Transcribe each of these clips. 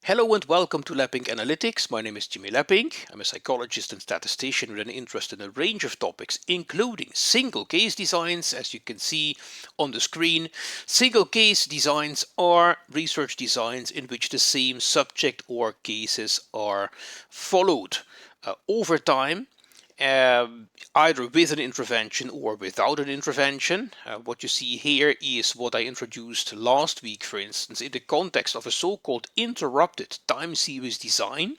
Hello and welcome to Lapping Analytics. My name is Jimmy Lapping. I'm a psychologist and statistician with an interest in a range of topics, including single case designs, as you can see on the screen. Single case designs are research designs in which the same subject or cases are followed over time. Either with an intervention or without an intervention. What you see here is what I introduced last week, for instance, in the context of a so-called interrupted time series design,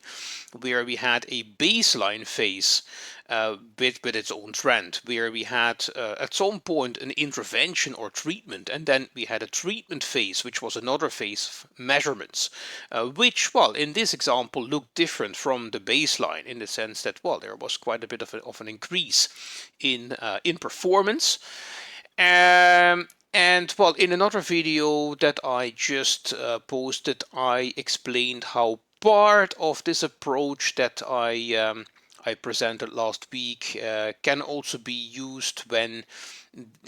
where we had a baseline phase with its own trend, where we had at some point an intervention or treatment, and then we had a treatment phase, which was another phase of measurements, which, well, in this example looked different from the baseline in the sense that, well, there was quite a bit of an increase in performance. And well, in another video that I just posted, I explained how part of this approach that I presented last week can also be used when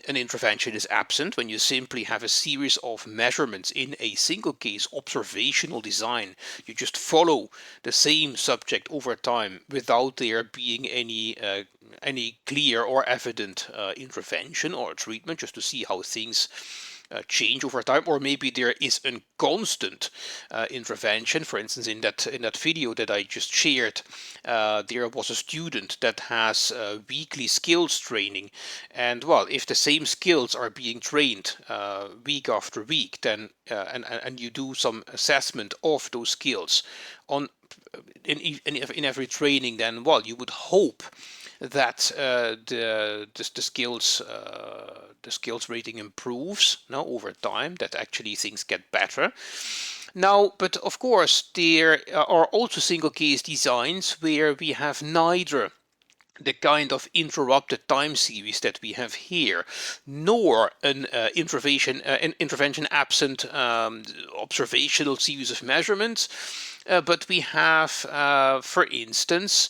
an intervention is absent, when you simply have a series of measurements in a single case observational design. You just follow the same subject over time without there being any clear or evident intervention or treatment, just to see how things change over time, or maybe there is a constant intervention. For instance, in that video that I just shared, there was a student that has weekly skills training, and well, if the same skills are being trained week after week, then and you do some assessment of those skills on in every training, then well, you would hope that the skills rating improves now over time, that actually things get better. Now, but of course, there are also single case designs where we have neither the kind of interrupted time series that we have here, nor an intervention absent observational series of measurements, but we have, for instance,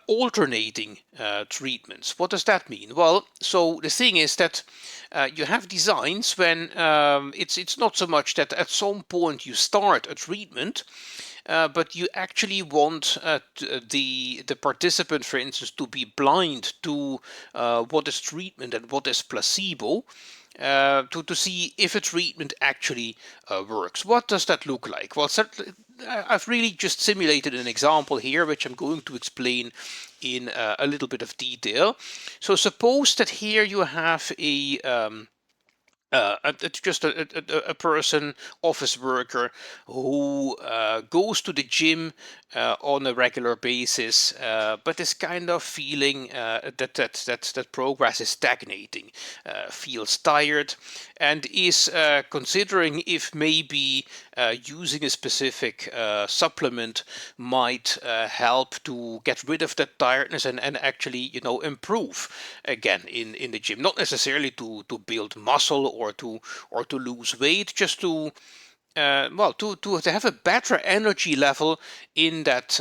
alternating treatments. What does that mean? Well, so the thing is that you have designs when it's not so much that at some point you start a treatment, but you actually want the participant, for instance, to be blind to what is treatment and what is placebo, to see if a treatment actually works. What does that look like? Well, I've really just simulated an example here, which I'm going to explain in a little bit of detail. So suppose that here you have just a person, office worker, who goes to the gym on a regular basis, but is kind of feeling that progress is stagnating, feels tired, and is considering if maybe using a specific supplement might help to get rid of that tiredness and actually, improve again in the gym. Not necessarily to build muscle or to lose weight, just to to have a better energy level in that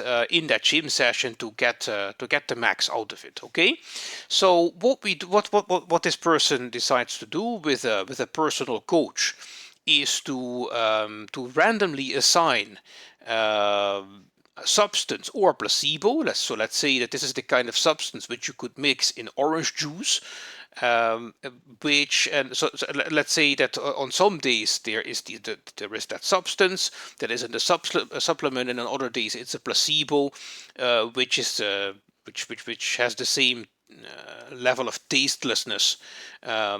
gym session, to get the max out of it. Okay, so what this person decides to do with a personal coach is to randomly assign a substance or placebo. Let's say that this is the kind of substance which you could mix in orange juice, so let's say that on some days there is that substance that is in the supplement, and on other days it's a placebo, which has the same level of tastelessness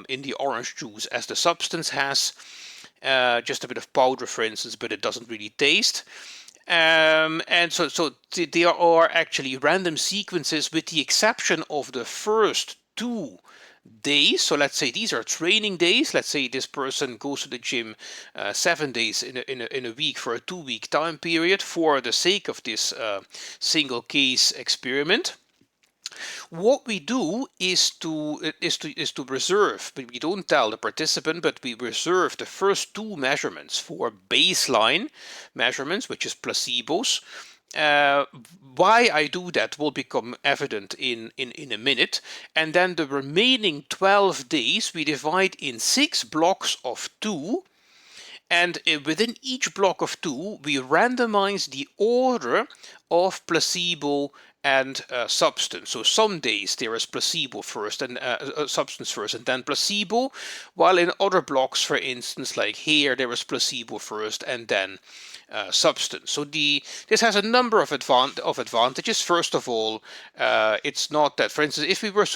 in the orange juice as the substance has. Just a bit of powder, for instance, but it doesn't really taste. And so there are actually random sequences, with the exception of the first 2 days. So let's say these are training days. Let's say this person goes to the gym 7 days in a week for a 2-week time period for the sake of this single case experiment. What we do is to reserve, but we don't tell the participant, but we reserve the first 2 measurements for baseline measurements, which is placebos. Why I do that will become evident in a minute. And then the remaining 12 days we divide in 6 blocks of 2. And within each block of 2, we randomize the order of placebo and substance. So some days there is placebo first and substance first and then placebo, while in other blocks, for instance, like here, there is placebo first and then substance. So this has a number of advantages. First of all, it's not that, for instance, if we were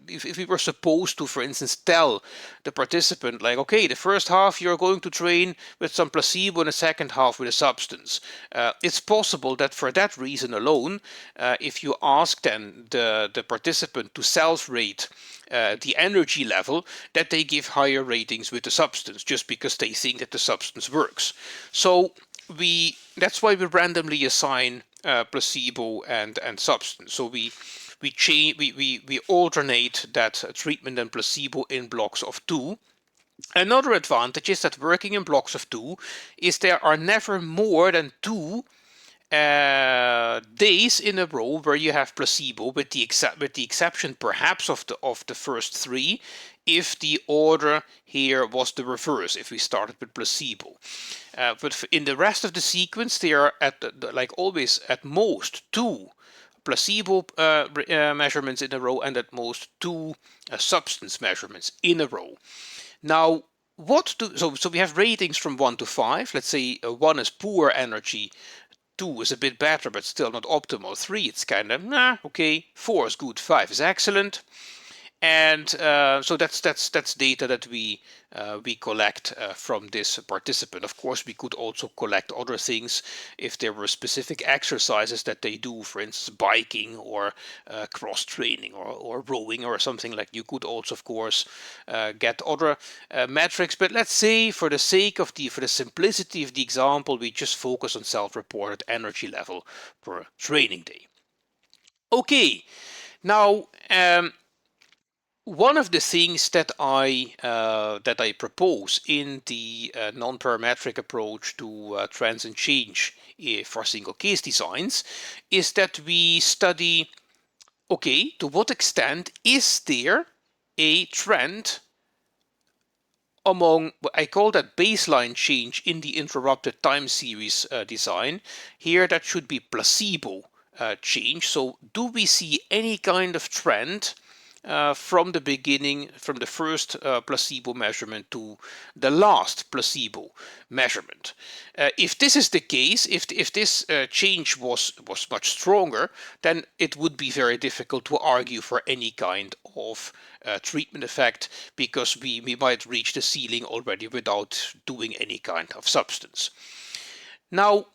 if we were supposed to, for instance, tell the participant like, okay, the first half you're going to train with some placebo and the second half with a substance, it's possible that for that reason alone, if you ask then the participant to self-rate the energy level, that they give higher ratings with the substance just because they think that the substance works. So that's why we randomly assign placebo and substance. So we alternate that treatment and placebo in blocks of 2. Another advantage is that working in blocks of 2 is there are never more than 2 days in a row where you have placebo, with the exception perhaps of the first 3, if the order here was the reverse, if we started with placebo. But in the rest of the sequence, they are like always at most 2 placebo measurements in a row and at most 2 substance measurements in a row. Now, so we have ratings from 1 to 5. Let's say 1 is poor energy, 2 is a bit better but still not optimal, 3 it's kind of okay, 4 is good, 5 is excellent. And so that's data that we collect from this participant. Of course, we could also collect other things if there were specific exercises that they do, for instance, biking or cross training or rowing or something like. You could also, of course, get other metrics. But let's say, for the sake of for the simplicity of the example, we just focus on self-reported energy level per training day. Okay, now. One of the things that I propose in the non-parametric approach to trends and change for single case designs is that we study, okay, to what extent is there a trend among, I call that baseline change in the interrupted time series design. Here that should be placebo change. So do we see any kind of trend from the beginning, from the first placebo measurement to the last placebo measurement? If this is the case, if this change was much stronger, then it would be very difficult to argue for any kind of treatment effect, because we might reach the ceiling already without doing any kind of substance. Now,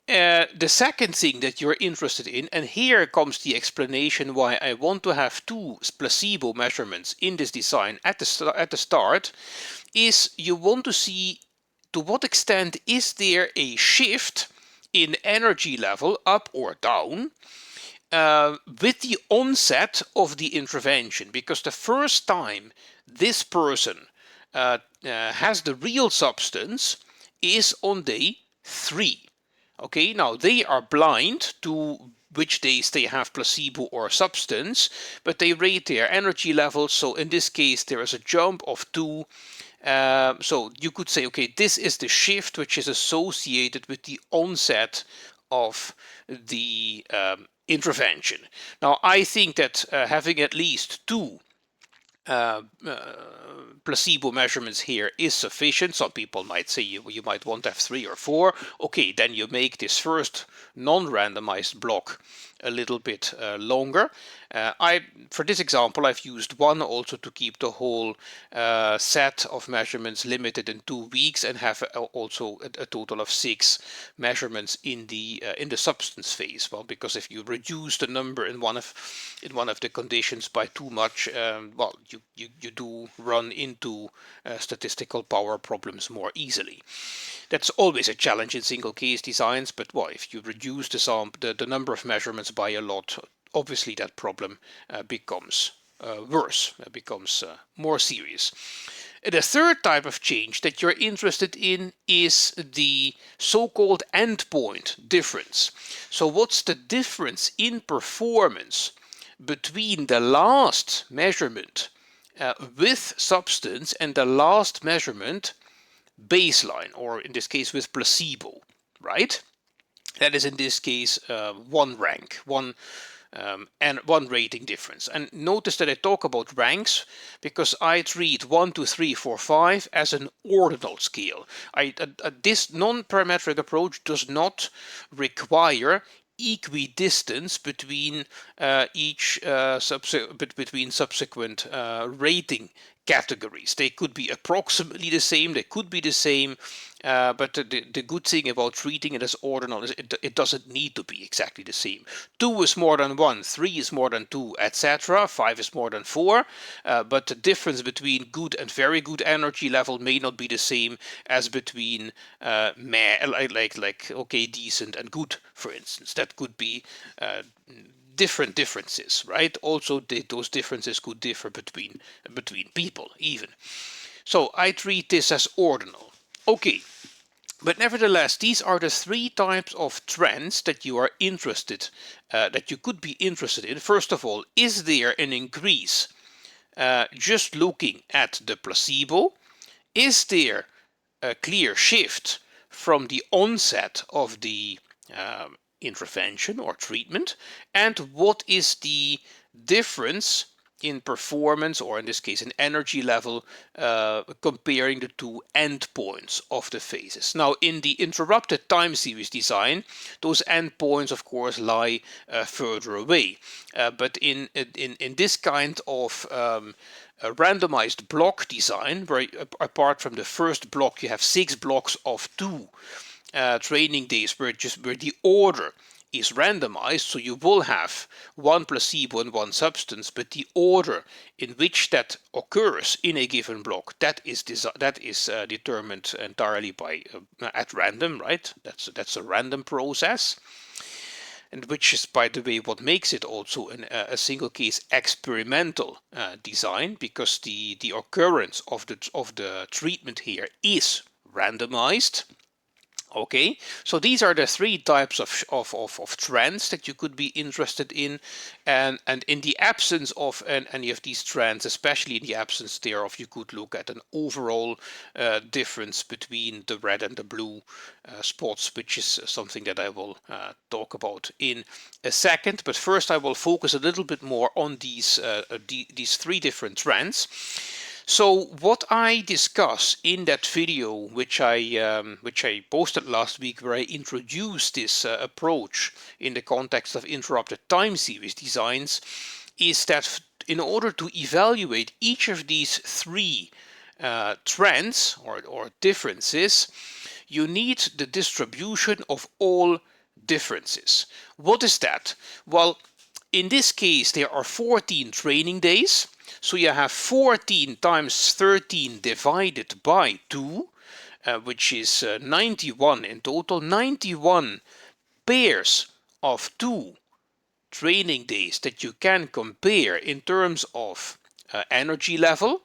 the second thing that you're interested in, and here comes the explanation why I want to have 2 placebo measurements in this design at the start, is you want to see to what extent is there a shift in energy level up or down with the onset of the intervention, because the first time this person has the real substance is on day 3. Okay, now they are blind to which days they have placebo or substance, but they rate their energy levels. So in this case, there is a jump of 2. So you could say, okay, this is the shift which is associated with the onset of the intervention. Now, I think that having at least 2 placebo measurements here is sufficient. Some people might say you might want to have 3 or 4. Okay, then you make this first non-randomized block a little bit longer. For this example, I've used 1 also to keep the whole set of measurements limited in 2 weeks, and have also a total of 6 measurements in the substance phase. Well, because if you reduce the number in one of the conditions by too much, well, you do run into statistical power problems more easily. That's always a challenge in single case designs, but well, if you reduce the number of measurements by a lot, obviously that problem becomes worse, becomes more serious. The third type of change that you're interested in is the so-called endpoint difference. So what's the difference in performance between the last measurement with substance and the last measurement baseline, or in this case with placebo, right? That is in this case one rank, and one rating difference. And notice that I talk about ranks because I treat 1, 2, 3, 4, 5 as an ordinal scale. This non-parametric approach does not require equidistance between between subsequent rating categories. They could be approximately the same, they could be the same, but the good thing about treating it as ordinal is it doesn't need to be exactly the same. 2 is more than 1, 3 is more than 2, etc. 5 is more than 4, but the difference between good and very good energy level may not be the same as between okay, decent and good, for instance. That could be different differences, right? Also, those differences could differ between people even. So I treat this as ordinal. Okay, but nevertheless, these are the 3 types of trends that you are interested, that you could be interested in. First of all, is there an increase just looking at the placebo? Is there a clear shift from the onset of the intervention or treatment? And what is the difference in performance, or in this case in energy level, comparing the 2 endpoints of the phases? Now, in the interrupted time series design, those endpoints of course lie further away, but in this kind of a randomized block design, where apart from the first block you have 6 blocks of 2 training days where the order is randomized, so you will have 1 placebo and 1 substance, but the order in which that occurs in a given block, that is determined entirely by at random, right? That's a random process, and which is, by the way, what makes it also a single case experimental design, because the occurrence of the treatment here is randomized. Okay, so these are the 3 types of trends that you could be interested in, and in the absence of any of these trends, especially in the absence thereof, you could look at an overall difference between the red and the blue spots, which is something that I will talk about in a second. But first I will focus a little bit more on these 3 different trends. So what I discuss in that video, which I posted last week, where I introduced this approach in the context of interrupted time series designs, is that in order to evaluate each of these 3 trends or differences, you need the distribution of all differences. What is that? Well, in this case, there are 14 training days. So you have 14 times 13 divided by 2, which is 91 in total. 91 pairs of 2 training days that you can compare in terms of energy level.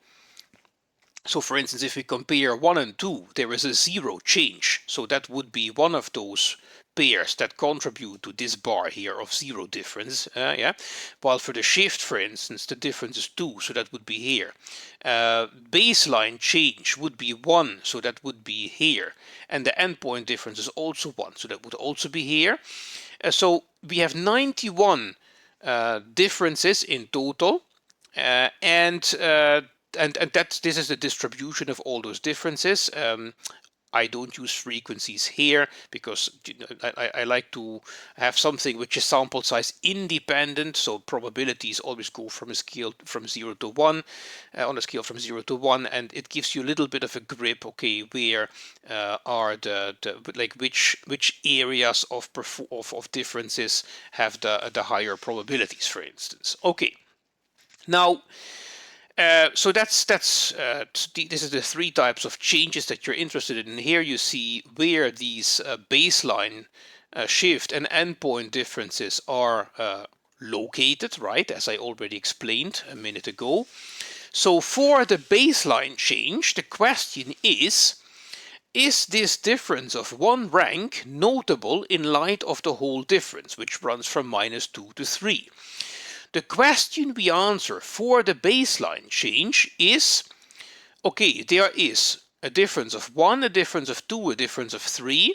So for instance, if we compare 1 and 2, there is a 0 change. So that would be one of those pairs that contribute to this bar here of 0 difference. Yeah. While for the shift, for instance, the difference is 2, so that would be here. Baseline change would be 1, so that would be here. And the endpoint difference is also 1, so that would also be here. So we have 91 differences in total, and this is the distribution of all those differences. I don't use frequencies here because I like to have something which is sample size independent, so probabilities always go from a scale from 0 to 1, on a scale from 0 to 1, and it gives you a little bit of a grip, okay, where are like which areas of differences have the higher probabilities, for instance. Okay, now so this is the 3 types of changes that you're interested in. Here you see where these baseline shift and endpoint differences are located, right, as I already explained a minute ago. So for the baseline change, the question is this difference of 1 rank notable in light of the whole difference, which runs from -2 to 3? The question we answer for the baseline change is, okay, there is a difference of 1, a difference of 2, a difference of 3.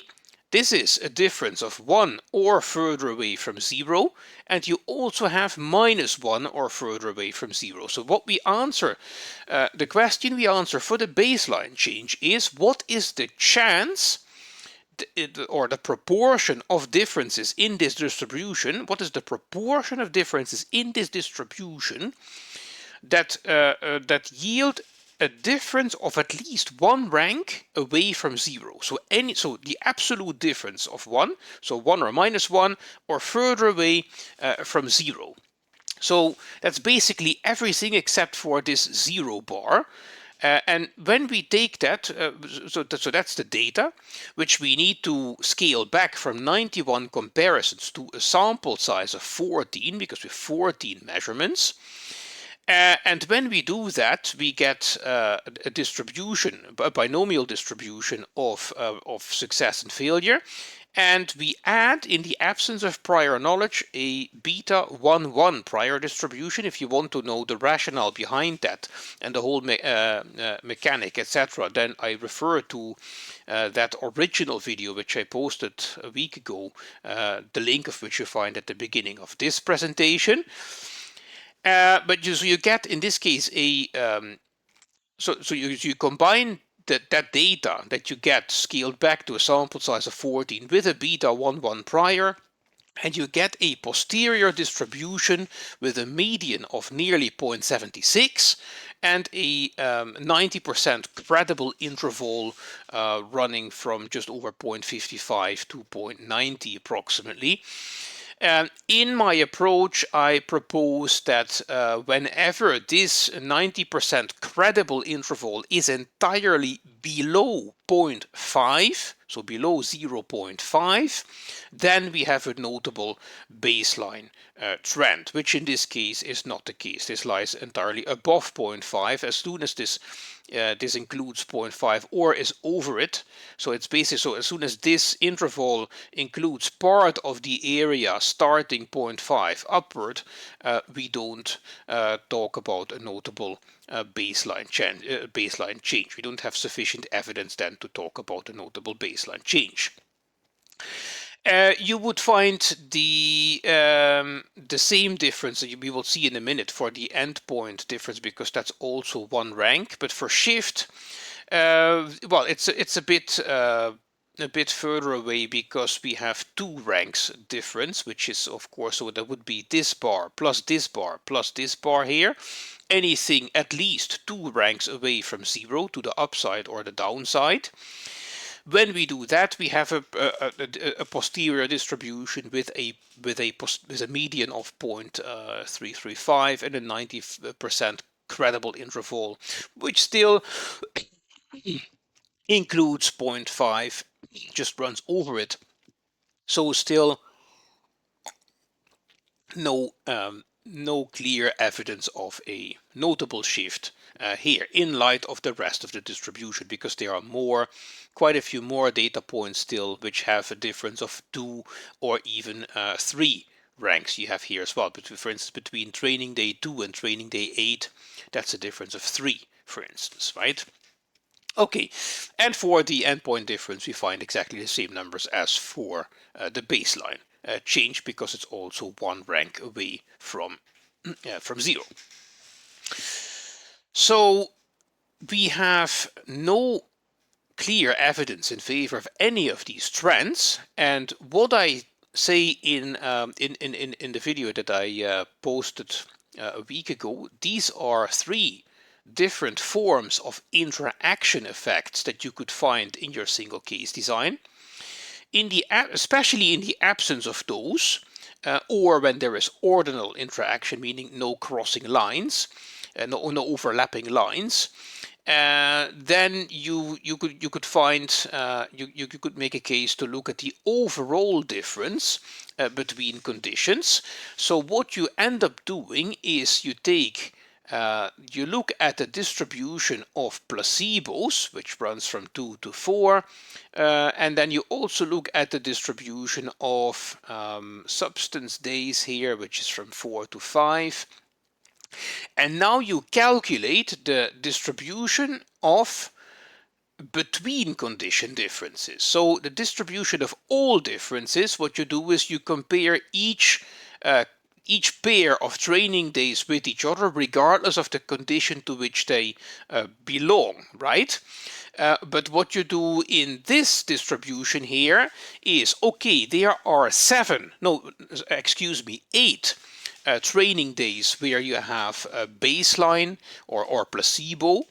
This is a difference of 1 or further away from 0, and you also have -1 or further away from 0. So what we answer, the question we answer for the baseline change is, what is the chance or the proportion of differences in this distribution? What is the proportion of differences in this distribution that yield a difference of at least 1 rank away from 0. So the absolute difference of 1, so 1 or -1, or further away from 0. So that's basically everything except for this 0 bar. And when we take that, so that's the data, which we need to scale back from 91 comparisons to a sample size of 14, because we have 14 measurements. And when we do that, we get a distribution, a binomial distribution of success and failure. And we add, in the absence of prior knowledge, a beta 1-1 prior distribution, if you want to know the rationale behind that and the whole mechanic, etc. Then I refer to that original video which I posted a week ago, the link of which you find at the beginning of this presentation. But you get, in this case, a so you combine that data that you get scaled back to a sample size of 14 with a beta 1-1 prior, and you get a posterior distribution with a median of nearly 0.76 and a 90% credible interval running from just over 0.55 to 0.90 approximately. In my approach, I propose that whenever this 90% credible interval is entirely below 0.5, so below 0.5, then we have a notable baseline trend, which in this case is not the case. This lies entirely above 0.5. As soon as this includes 0.5 or is over it, so it's basically, so as soon as this interval includes part of the area starting 0.5 upward, we don't talk about a notable baseline change. We don't have sufficient evidence then to talk about a notable baseline change. You would find the same difference that we will see in a minute for the endpoint difference, because that's also 1 rank. But for shift, well, it's a bit further away, because we have 2 ranks difference, which is, of course, so that would be this bar plus this bar plus this bar here. Anything at least 2 ranks away from 0 to the upside or the downside. When we do that, we have a posterior distribution with a median of 0.335 and a 90% credible interval, which still includes 0.5, just runs over it. So still no clear evidence of a notable shift here, in light of the rest of the distribution, because there are quite a few more data points still which have a difference of 2 or even 3 ranks. You have here as well, but for instance, between training day 2 and training day 8, that's a difference of 3, for instance, right? Okay, and for the endpoint difference, we find exactly the same numbers as for the baseline change, because it's also 1 rank away from 0. So we have no clear evidence in favor of any of these trends, and what I say in the video that I posted a week ago, these are 3 different forms of interaction effects that you could find in your single case design. Especially in the absence of those, or when there is ordinal interaction, meaning no crossing lines, no overlapping lines, then you could find you could make a case to look at the overall difference between conditions. So what you end up doing is you look at the distribution of placebos, which runs from 2 to 4, and then you also look at the distribution of substance days here, which is from 4 to 5. And now you calculate the distribution of between condition differences. So the distribution of all differences, what you do is you compare each pair of training days with each other, regardless of the condition to which they belong, right? But what you do in this distribution here is, okay, there are 8 training days where you have a baseline or placebo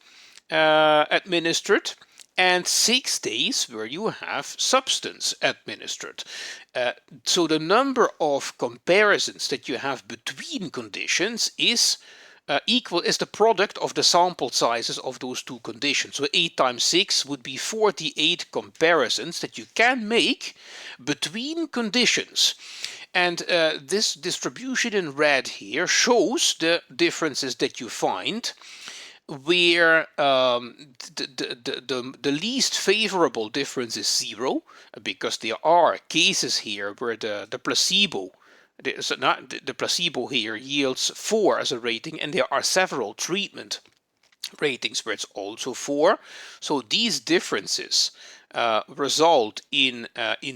administered, and 6 days where you have substance administered. So the number of comparisons that you have between conditions is equal is the product of the sample sizes of those two conditions. So 8 times 6 would be 48 comparisons that you can make between conditions. And this distribution in red here shows the differences that you find, where the least favorable difference is 0, because there are cases here where the placebo the placebo here yields 4 as a rating, and there are several treatment ratings where it's also 4. So these differences result in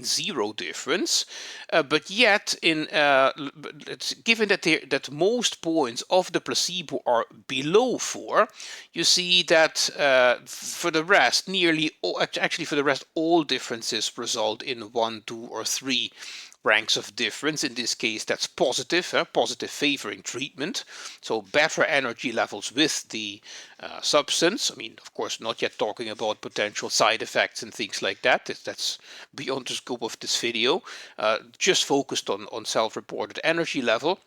0 difference, but yet given that most points of the placebo are below 4, you see that for the rest all differences result in 1, 2, or 3 ranks of difference. In this case, that's positive, positive favoring treatment. So better energy levels with the substance. I mean, of course, not yet talking about potential side effects and things like that. That's beyond the scope of this video. Just focused on self-reported energy level.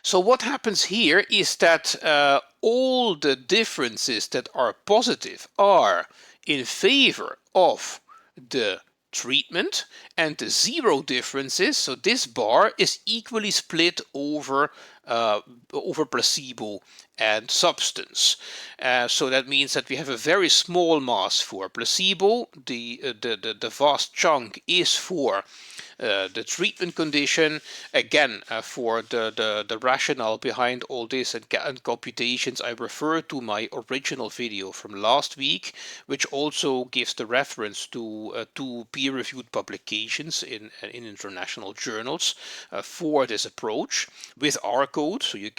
So what happens here is that all the differences that are positive are in favor of the treatment, and the 0 differences, so this bar is equally split over placebo and substance. So that means that we have a very small mass for placebo. The vast chunk is for the treatment condition. Again, for the rationale behind all this and computations, I refer to my original video from last week, which also gives the reference to two peer-reviewed publications in international journals for this approach with R code. So you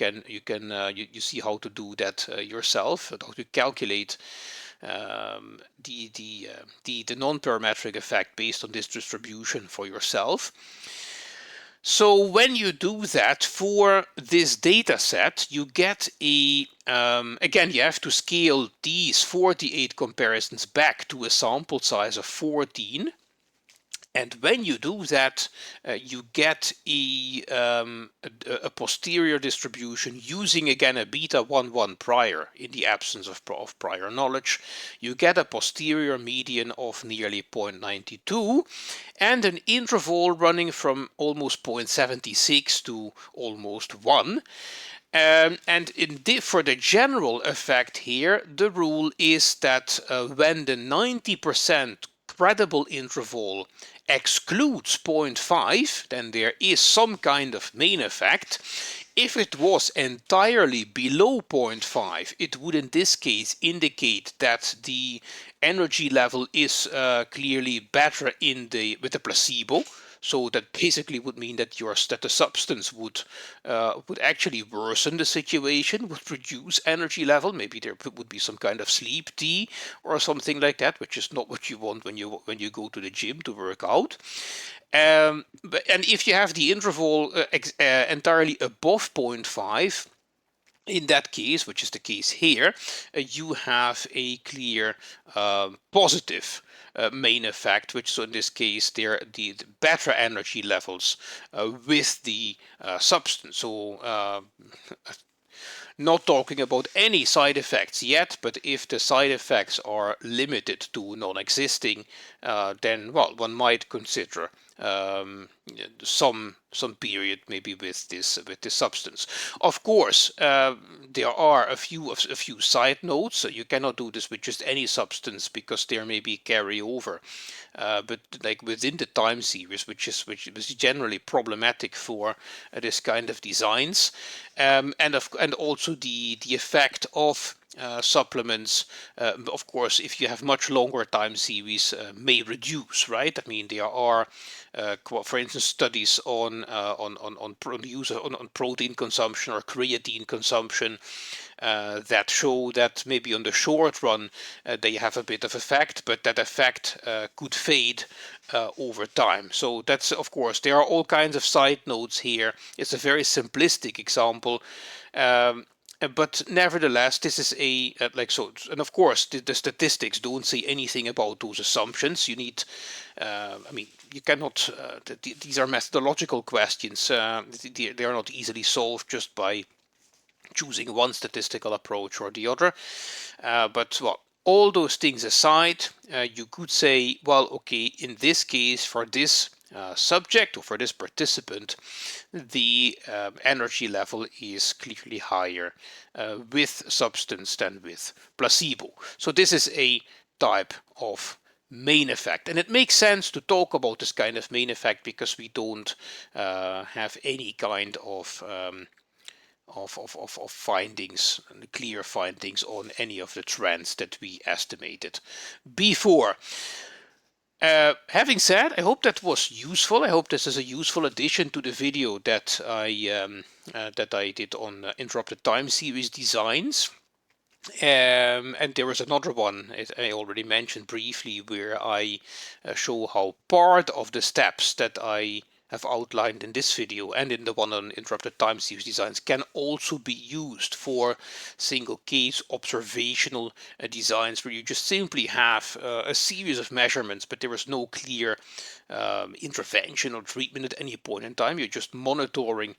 see how to do that yourself, how to calculate the non-parametric effect based on this distribution for yourself. So when you do that for this data set, you get again, you have to scale these 48 comparisons back to a sample size of 14. And when you do that, you get a posterior distribution using, again, a beta 1,1 prior in the absence of prior knowledge. You get a posterior median of nearly 0.92 and an interval running from almost 0.76 to almost 1. And for the general effect here, the rule is that when the 90% credible interval excludes 0.5, then there is some kind of main effect. If it was entirely below 0.5, it would in this case indicate that the energy level is clearly better with the placebo. So that basically would mean that the substance would actually worsen the situation, would reduce energy level. Maybe there would be some kind of sleep tea or something like that, which is not what you want when you go to the gym to work out. And if you have the interval entirely above 0.5, in that case, which is the case here, you have a clear positive main effect, which, so in this case, they're the better energy levels with the substance. So not talking about any side effects yet, but if the side effects are limited to non-existing, then, well, one might consider some period maybe with this substance. Of course, there are a few side notes. So you cannot do this with just any substance because there may be carryover. But like within the time series, which is generally problematic for this kind of designs, and also the effect of supplements, of course, if you have much longer time series, may reduce, right? I mean, there are, for instance, studies on protein consumption or creatine consumption that show that maybe on the short run they have a bit of effect, but that effect could fade over time. So that's, of course, there are all kinds of side notes here. It's a very simplistic example. But nevertheless, this is a like so, and of course, the statistics don't say anything about those assumptions. You need, I mean, you cannot. These are methodological questions. They are not easily solved just by choosing one statistical approach or the other. But well, all those things aside, you could say, well, okay, in this case, for this subject or for this participant, the energy level is clearly higher with substance than with placebo. So this is a type of main effect, and it makes sense to talk about this kind of main effect because we don't have any kind of findings, clear findings on any of the trends that we estimated before. Having said, I hope that was useful. I hope this is a useful addition to the video that I did on interrupted time series designs. And there was another one I already mentioned briefly where I show how part of the steps that I have outlined in this video and in the one on interrupted time series designs can also be used for single case observational designs where you just simply have a series of measurements, but there is no clear intervention or treatment at any point in time. You're just monitoring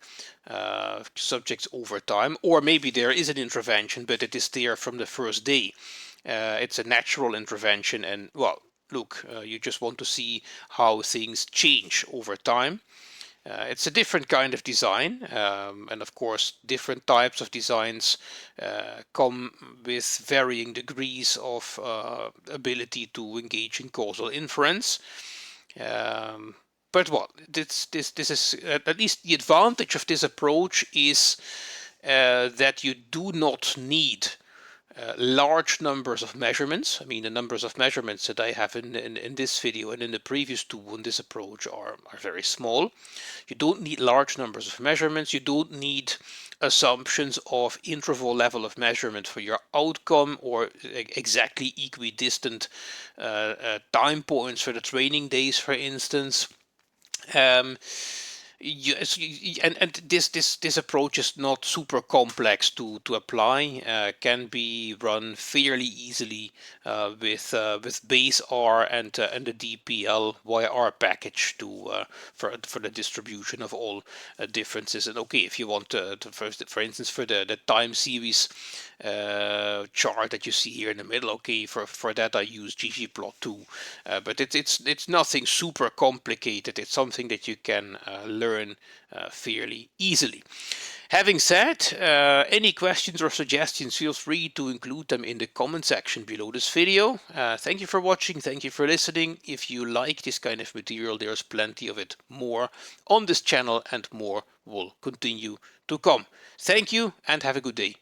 subjects over time, or maybe there is an intervention, but it is there from the first day. It's a natural intervention, and well, look, you just want to see how things change over time. It's a different kind of design, and of course, different types of designs come with varying degrees of ability to engage in causal inference. But what this is at least the advantage of this approach is that you do not need large numbers of measurements. I mean, the numbers of measurements that I have in this video and in the previous two on this approach are very small. You don't need large numbers of measurements. You don't need assumptions of interval level of measurement for your outcome or exactly equidistant time points for the training days, for instance. Yes, and this approach is not super complex to apply. Can be run fairly easily with base R and the DPL YR package to for the distribution of all differences. And okay, if you want to for instance for the time series chart that you see here in the middle, okay, for that I use ggplot2, but it's nothing super complicated. It's something that you can learn fairly easily. Having said, any questions or suggestions, feel free to include them in the comment section below this video. Thank you for watching, thank you for listening. If you like this kind of material, there's plenty of it more on this channel and more will continue to come. Thank you and have a good day.